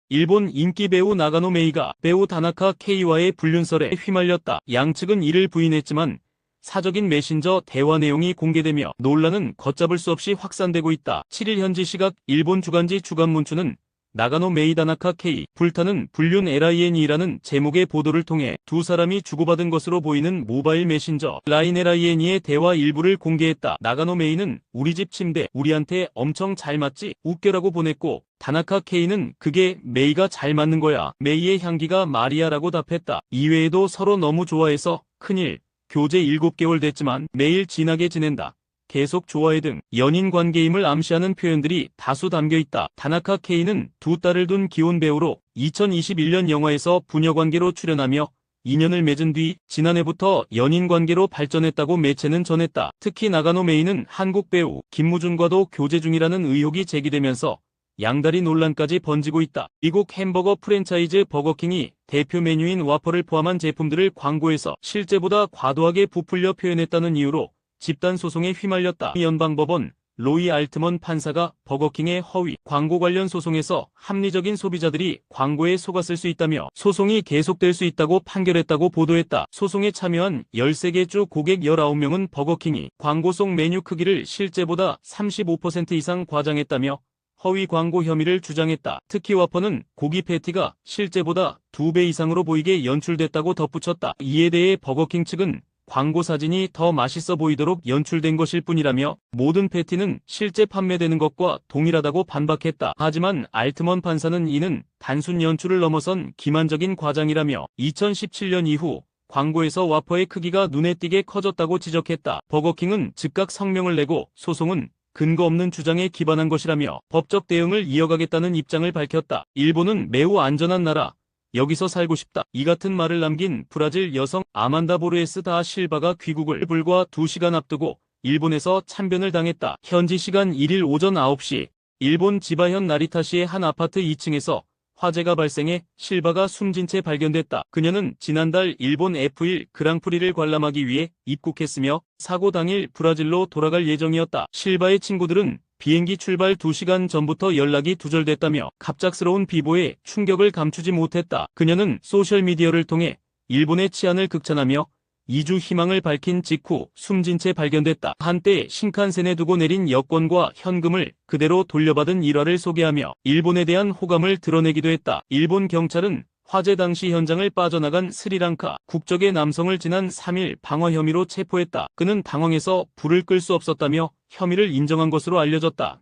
일본 인기 배우 나가노 메이가 배우 다나카 케이와의 불륜설에 휘말렸다. 양측은 이를 부인했지만 사적인 메신저 대화 내용이 공개되며 논란은 걷잡을 수 없이 확산되고 있다. 7일 현지 시각 일본 주간지 주간문춘은 나가노 메이 다나카 케이 불타는 불륜 LINE라는 제목의 보도를 통해 두 사람이 주고받은 것으로 보이는 모바일 메신저 라인 LINE의 대화 일부를 공개했다. 나가노 메이는 우리 집 침대 우리한테 엄청 잘 맞지? 웃겨라고 보냈고 다나카 케이는 그게 메이가 잘 맞는 거야. 메이의 향기가 말이야라고 답했다. 이외에도 서로 너무 좋아해서 큰일. 교제 7개월 됐지만 매일 진하게 지낸다. 계속 좋아해 등 연인 관계임을 암시하는 표현들이 다수 담겨 있다. 다나카 케이는 두 딸을 둔 기혼 배우로 2021년 영화에서 부녀관계로 출연하며 인연을 맺은 뒤 지난해부터 연인 관계로 발전했다고 매체는 전했다. 특히 나가노 메이는 한국 배우 김무준과도 교제 중이라는 의혹이 제기되면서 양다리 논란까지 번지고 있다. 미국 햄버거 프랜차이즈 버거킹이 대표 메뉴인 와퍼를 포함한 제품들을 광고에서 실제보다 과도하게 부풀려 표현했다는 이유로 집단 소송에 휘말렸다. 연방법원 로이 알트먼 판사가 버거킹의 허위 광고 관련 소송에서 합리적인 소비자들이 광고에 속았을 수 있다며 소송이 계속될 수 있다고 판결했다고 보도했다. 소송에 참여한 13개 주 고객 19명은 버거킹이 광고 속 메뉴 크기를 실제보다 35% 이상 과장했다며 허위 광고 혐의를 주장했다. 특히 와퍼는 고기 패티가 실제보다 2배 이상으로 보이게 연출됐다고 덧붙였다. 이에 대해 버거킹 측은 광고 사진이 더 맛있어 보이도록 연출된 것일 뿐이라며 모든 패티는 실제 판매되는 것과 동일하다고 반박했다. 하지만 알트먼 판사는 이는 단순 연출을 넘어선 기만적인 과장이라며 2017년 이후 광고에서 와퍼의 크기가 눈에 띄게 커졌다고 지적했다. 버거킹은 즉각 성명을 내고 소송은 근거 없는 주장에 기반한 것이라며 법적 대응을 이어가겠다는 입장을 밝혔다. 일본은 매우 안전한 나라. 여기서 살고 싶다. 이 같은 말을 남긴 브라질 여성 아만다 보르에스 다 실바가 귀국을 불과 2시간 앞두고 일본에서 참변을 당했다. 현지 시간 1일 오전 9시 일본 지바현 나리타시의 한 아파트 2층에서 화재가 발생해 실바가 숨진 채 발견됐다. 그녀는 지난달 일본 F1 그랑프리를 관람하기 위해 입국했으며 사고 당일 브라질로 돌아갈 예정이었다. 실바의 친구들은 비행기 출발 2시간 전부터 연락이 두절됐다며 갑작스러운 비보에 충격을 감추지 못했다. 그녀는 소셜미디어를 통해 일본의 치안을 극찬하며 2주 희망을 밝힌 직후 숨진 채 발견됐다. 한때 신칸센에 두고 내린 여권과 현금을 그대로 돌려받은 일화를 소개하며 일본에 대한 호감을 드러내기도 했다. 일본 경찰은 화재 당시 현장을 빠져나간 스리랑카 국적의 남성을 지난 3일 방화 혐의로 체포했다. 그는 당황해서 불을 끌 수 없었다며 혐의를 인정한 것으로 알려졌다.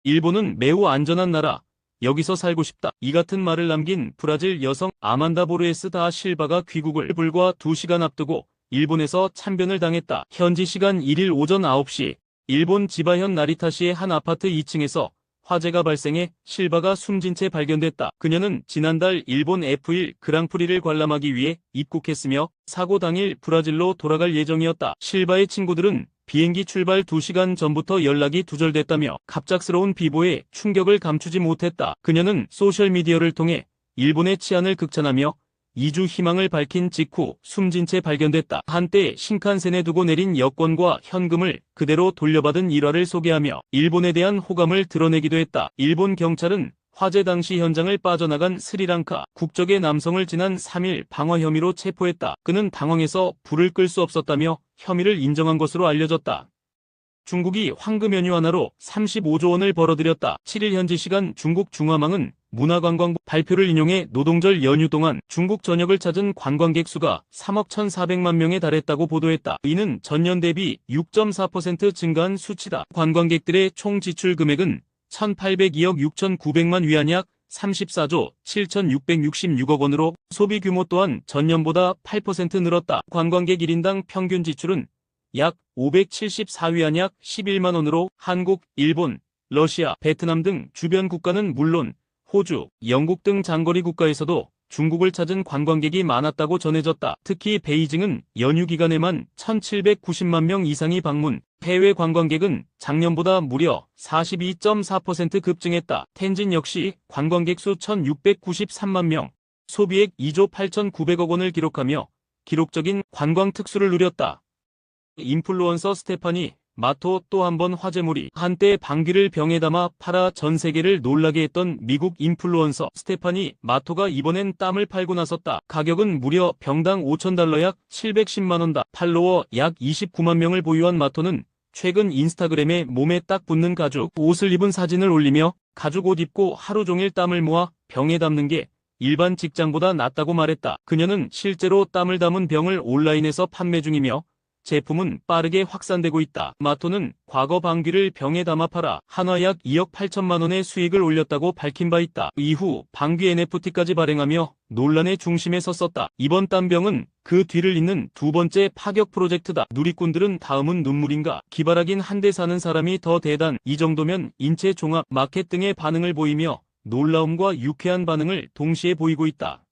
일본은 매우 안전한 나라. 여기서 살고 싶다. 이 같은 말을 남긴 브라질 여성 아만다 보르에스 다 실바가 귀국을 불과 2시간 앞두고 일본에서 참변을 당했다. 현지 시간 1일 오전 9시 일본 지바현 나리타시의 한 아파트 2층에서 화재가 발생해 실바가 숨진 채 발견됐다. 그녀는 지난달 일본 F1 그랑프리를 관람하기 위해 입국했으며 사고 당일 브라질로 돌아갈 예정이었다. 실바의 친구들은 비행기 출발 2시간 전부터 연락이 두절됐다며 갑작스러운 비보에 충격을 감추지 못했다. 그녀는 소셜미디어를 통해 일본의 치안을 극찬하며 2주 희망을 밝힌 직후 숨진 채 발견됐다. 한때 신칸센에 두고 내린 여권과 현금을 그대로 돌려받은 일화를 소개하며 일본에 대한 호감을 드러내기도 했다. 일본 경찰은 화재 당시 현장을 빠져나간 스리랑카 국적의 남성을 지난 3일 방화 혐의로 체포했다. 그는 당황해서 불을 끌 수 없었다며 혐의를 인정한 것으로 알려졌다. 중국이 황금 연휴 하나로 35조 원을 벌어들였다. 7일 현지 시간 중국 중화망은 문화관광부 발표를 인용해 노동절 연휴 동안 중국 전역을 찾은 관광객 수가 3억 1,400만 명에 달했다고 보도했다. 이는 전년 대비 6.4% 증가한 수치다. 관광객들의 총 지출 금액은 1,802억 6,900만 위안 약 34조 7,666억 원으로 소비 규모 또한 전년보다 8% 늘었다. 관광객 1인당 평균 지출은 약 574위안 약 11만 원으로 한국, 일본, 러시아, 베트남 등 주변 국가는 물론 호주, 영국 등 장거리 국가에서도 중국을 찾은 관광객이 많았다고 전해졌다. 특히 베이징은 연휴 기간에만 1,790만 명 이상이 방문, 해외 관광객은 작년보다 무려 42.4% 급증했다. 텐진 역시 관광객 수 1,693만 명, 소비액 2조 8,900억 원을 기록하며 기록적인 관광 특수를 누렸다. 인플루언서 스테파니 마토 또 한 번 화제물이 한때 방귀를 병에 담아 팔아 전 세계를 놀라게 했던 미국 인플루언서 스테파니 마토가 이번엔 땀을 팔고 나섰다. 가격은 무려 병당 $5,000 약 710만원다. 팔로워 약 29만 명을 보유한 마토는 최근 인스타그램에 몸에 딱 붙는 가죽 옷을 입은 사진을 올리며 가죽 옷 입고 하루 종일 땀을 모아 병에 담는 게 일반 직장보다 낫다고 말했다. 그녀는 실제로 땀을 담은 병을 온라인에서 판매 중이며 제품은 빠르게 확산되고 있다. 마토는 과거 방귀를 병에 담아 팔아 한화 약 2억 8천만 원의 수익을 올렸다고 밝힌 바 있다. 이후 방귀 NFT까지 발행하며 논란의 중심에 섰었다. 이번 땀병은 그 뒤를 잇는 두 번째 파격 프로젝트다. 누리꾼들은 다음은 눈물인가? 기발하긴 한데 사는 사람이 더 대단. 이 정도면 인체 종합 마켓 등의 반응을 보이며 놀라움과 유쾌한 반응을 동시에 보이고 있다.